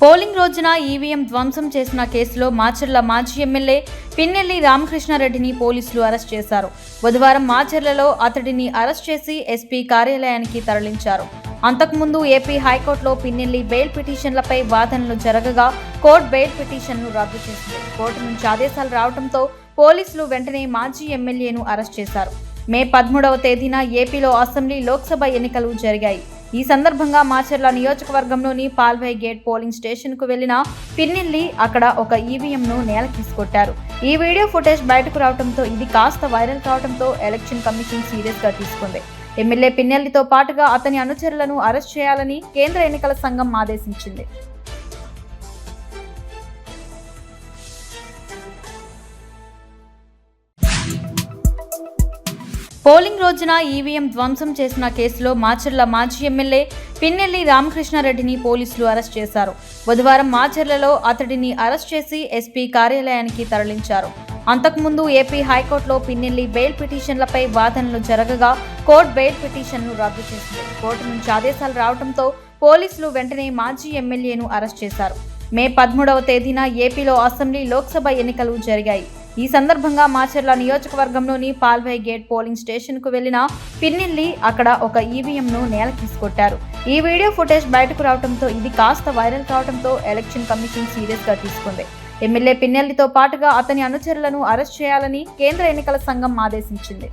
Polling రోజున EVM ధ్వంసం చేసిన కేసులో మాచర్ల మాజీ ఎమ్మెల్యే పిన్నెల్లి రామకృష్ణారెడ్డిని పోలీసులు అరెస్ట్ చేశారు. బుధవారం మాచర్లలో అతడిని అరెస్ట్ చేసి ఎస్పీ కార్యాలయానికి తరలించారు. అంతకుముందు ఏపీ హైకోర్టులో పిన్నెల్లి బెయిల్ పిటిషన్లపై వాదనలు జరగగా కోర్టు బెయిల్ పిటిషన్ను రద్దు చేసింది. కోర్టు నుంచి ఆదేశాలు రావడంతో పోలీసులు వెంటనే మాజీ ఎమ్మెల్యేను అరెస్ట్ చేశారు. మే 13వ తేదీన ఏపీలో అసెంబ్లీ, లోక్సభ ఎన్నికలు జరిగాయి. ఈ సందర్భంగా మాచర్ల నియోజకవర్గంలోని పాల్వై గేట్ పోలింగ్ స్టేషన్కు వెళ్లిన పిన్నెల్లి అక్కడ ఒక ఈవీఎంను నేలకీసుకొట్టారు. ఈ వీడియో ఫుటేజ్ బయటకు రావడంతో ఇది కాస్త వైరల్ కావడంతో ఎలక్షన్ కమిషన్ సీరియస్గా తీసుకుంది. ఎమ్మెల్యే పిన్నెల్లితో పాటుగా అతని అనుచరులను అరెస్ట్ చేయాలని కేంద్ర ఎన్నికల సంఘం ఆదేశించింది. పోలింగ్ రోజున ఈవీఎం ధ్వంసం చేసిన కేసులో మాచర్ల మాజీ ఎమ్మెల్యే పిన్నెల్లి రామకృష్ణారెడ్డిని పోలీసులు అరెస్ట్ చేశారు. బుధవారం మాచర్లలో అతడిని అరెస్ట్ చేసి ఎస్పీ కార్యాలయానికి తరలించారు. అంతకుముందు ఏపీ హైకోర్టులో పిన్నెల్లి బెయిల్ పిటిషన్లపై వాదనలు జరగగా కోర్టు బెయిల్ పిటిషన్ను రద్దు చేసింది. కోర్టు నుంచి ఆదేశాలు రావడంతో పోలీసులు వెంటనే మాజీ ఎమ్మెల్యేను అరెస్ట్ చేశారు. మే 13వ తేదీన ఏపీలో అసెంబ్లీ, లోక్సభ ఎన్నికలు జరిగాయి. ఈ సందర్భంగా మాచర్ల నియోజకవర్గంలోని పాల్వై గేట్ పోలింగ్ స్టేషన్కు వెళ్లిన పిన్నెల్లి అక్కడ ఒక ఈవీఎంను నేలకీసుకొట్టారు. ఈ వీడియో ఫుటేజ్ బయటకు రావడంతో ఇది కాస్త వైరల్ కావడంతో ఎలక్షన్ కమిషన్ సీరియస్గా తీసుకుంది. ఎమ్మెల్యే పిన్నెల్లితో పాటుగా అతని అనుచరులను అరెస్ట్ చేయాలని కేంద్ర ఎన్నికల సంఘం ఆదేశించింది.